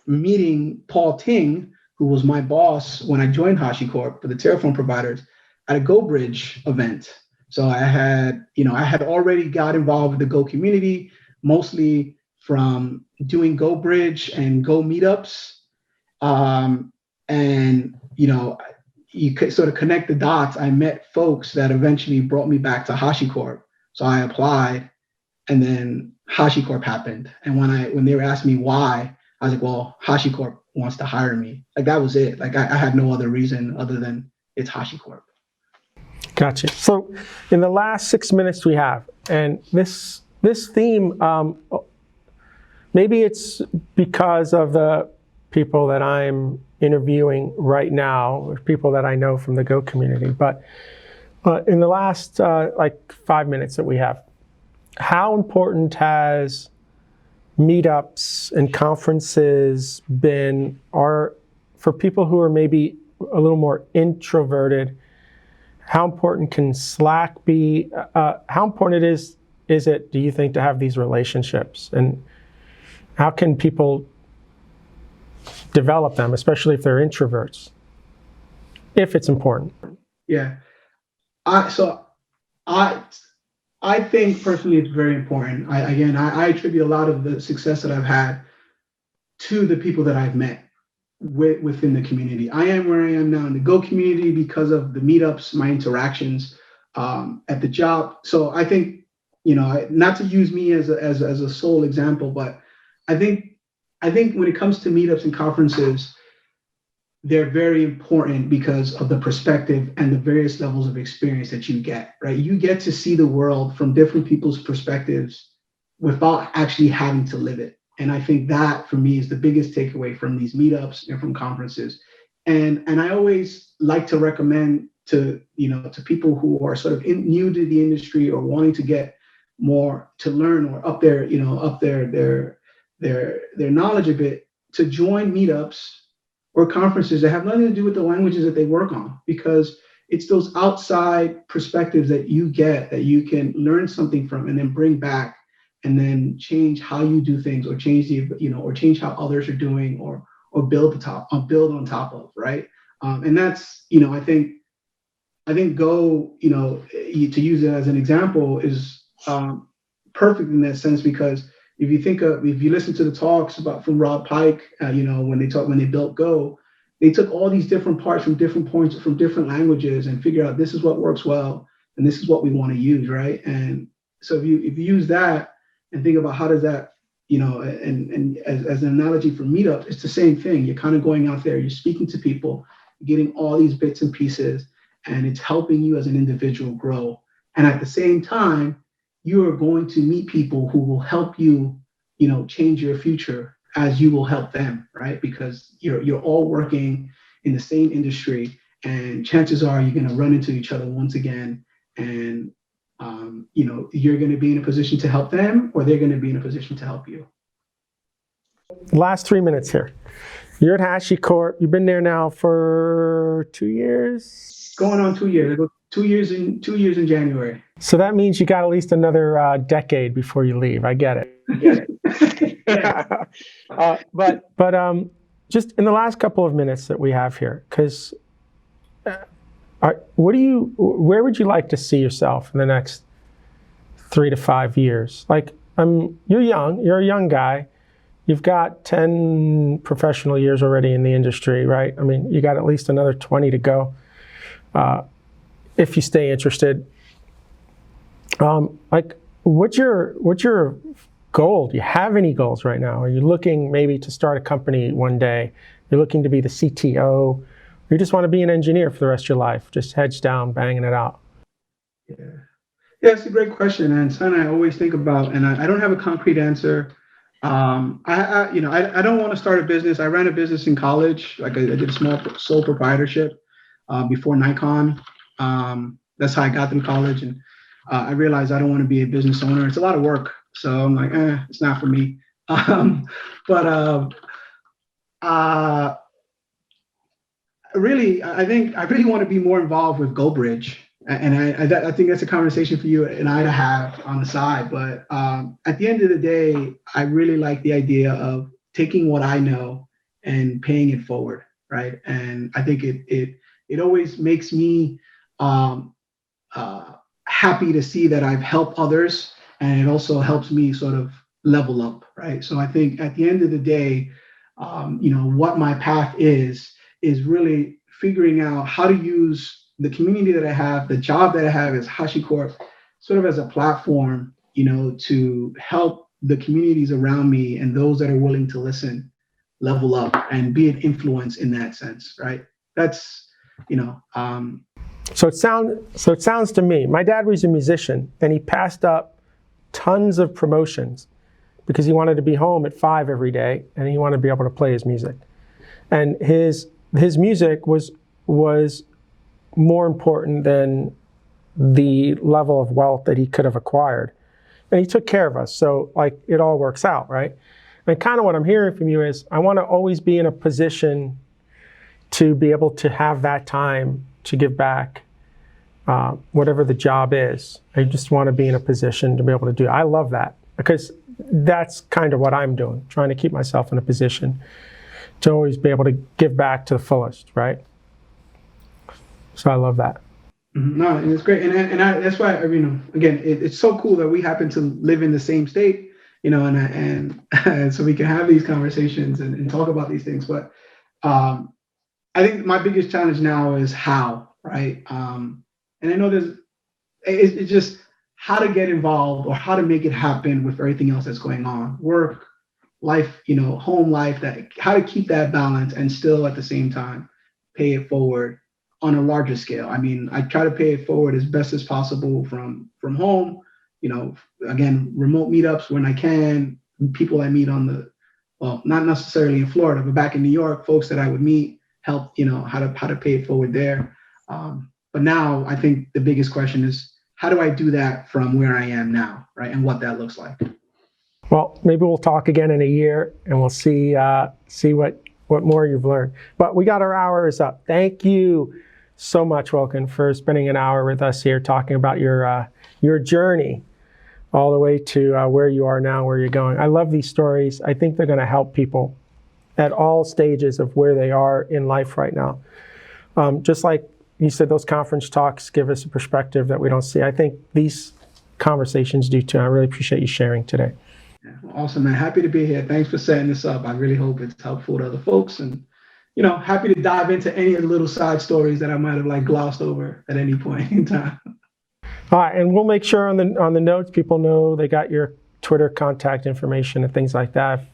meeting Paul Ting, who was my boss when I joined HashiCorp for the Terraform providers, at a Go Bridge event. So I had already got involved with the Go community, mostly from doing Go Bridge and Go meetups. You could sort of connect the dots. I met folks that eventually brought me back to HashiCorp. So I applied, and then HashiCorp happened. And when they were asking me why, I was like, well, HashiCorp wants to hire me. Like that was it. Like I had no other reason other than it's HashiCorp. Gotcha. So in the last 6 minutes we have, and this theme, maybe it's because of the people that I'm interviewing right now, or people that I know from the Go community, but in the last 5 minutes that we have, how important has meetups and conferences been, or for people who are maybe a little more introverted, how important can Slack be? How important is it, do you think, to have these relationships? And how can people develop them, especially if they're introverts, if it's important? Yeah. I think personally it's very important. I attribute a lot of the success that I've had to the people that I've met within the community. I am where I am now in the Go community because of the meetups, my interactions at the job. So I think, not to use me as a sole example, but I think when it comes to meetups and conferences, they're very important because of the perspective and the various levels of experience that you get, right? You get to see the world from different people's perspectives without actually having to live it. And I think that for me is the biggest takeaway from these meetups and from conferences. And I always like to recommend to people who are sort of new to the industry or wanting to get more to learn or up their knowledge a bit, to join meetups or conferences that have nothing to do with the languages that they work on, because it's those outside perspectives that you get that you can learn something from and then bring back and then change how you do things, or change how others are doing, or build on top of, right? And that's, I think Go, to use it as an example, is perfect in that sense, because if you listen to the talks from Rob Pike, when they built Go, they took all these different parts from different points, from different languages, and figure out this is what works well, and this is what we want to use, right? And so if you use that and think about how does that, and as an analogy for meetup, it's the same thing. You're kind of going out there, you're speaking to people, you're getting all these bits and pieces, and it's helping you as an individual grow. And at the same time, you are going to meet people who will help you, change your future as you will help them, right? Because you're all working in the same industry, and chances are you're going to run into each other once again, and you're going to be in a position to help them, or they're going to be in a position to help you. Last 3 minutes here. You're at HashiCorp. You've been there now for 2 years? Going on 2 years. 2 years in January. So that means you got at least another decade before you leave. I get it. But just in the last couple of minutes that we have here, because where would you like to see yourself in the next 3 to 5 years? Like, you're young. You're a young guy. You've got 10 professional years already in the industry, right? I mean, you got at least another 20 to go if you stay interested. What's your goal? Do you have any goals right now? Are you looking maybe to start a company one day? You're looking to be the CTO? Or you just want to be an engineer for the rest of your life, just heads down, banging it out? Yeah, it's a great question, and something I always think about, and I don't have a concrete answer. I don't want to start a business. I ran a business in college. Like I did a small sole proprietorship before Nikon. That's how I got through college, and I realized I don't want to be a business owner. It's a lot of work, so I'm like, it's not for me. Really, I think I really want to be more involved with GoBridge. And I think that's a conversation for you and I to have on the side. But at the end of the day, I really like the idea of taking what I know and paying it forward, right? And I think it always makes me happy to see that I've helped others, and it also helps me sort of level up, right? So I think at the end of the day, what my path is really figuring out how to use the community that I have, the job that I have as HashiCorp, sort of as a platform, to help the communities around me and those that are willing to listen, level up and be an influence in that sense, right? That's, So it sounds to me, my dad was a musician and he passed up tons of promotions because he wanted to be home at 5 every day and he wanted to be able to play his music. And his music was more important than the level of wealth that he could have acquired. And he took care of us. So it all works out, right? And kind of what I'm hearing from you is I want to always be in a position to be able to have that time to give back, whatever the job is. I just want to be in a position to be able to do it. I love that because that's kind of what I'm doing, trying to keep myself in a position to always be able to give back to the fullest, right? So I love that. No, and it's great, and that's why again, it's so cool that we happen to live in the same state, and so we can have these conversations and talk about these things. But I think my biggest challenge now is how, right? And I know it's just how to get involved or how to make it happen with everything else that's going on, work, life, home life. How to keep that balance and still at the same time pay it forward on a larger scale. I mean, I try to pay it forward as best as possible from home, again, remote meetups when I can, people I meet on well, not necessarily in Florida, but back in New York, folks that I would meet, help, how to pay it forward there. But now I think the biggest question is, how do I do that from where I am now, right? And what that looks like. Well, maybe we'll talk again in a year and we'll see what more you've learned. But we got our hours up. Thank you so much, Wilken, for spending an hour with us here talking about your journey all the way to where you are now, where you're going. I love these stories. I think they're going to help people at all stages of where they are in life right now. Just like you said, those conference talks give us a perspective that we don't see. I think these conversations do too. I really appreciate you sharing today. Yeah, awesome, man. Happy to be here. Thanks for setting this up. I really hope it's helpful to other folks, and happy to dive into any of the little side stories that I might have glossed over at any point in time. All right, and we'll make sure on the notes people know they got your Twitter contact information and things like that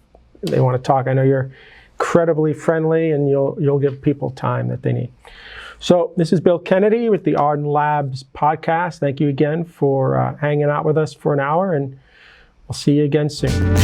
if they want to talk. I know you're incredibly friendly, and you'll give people time that they need. So this is Bill Kennedy with the Ardan Labs podcast. Thank you again for hanging out with us for an hour, and we'll see you again soon.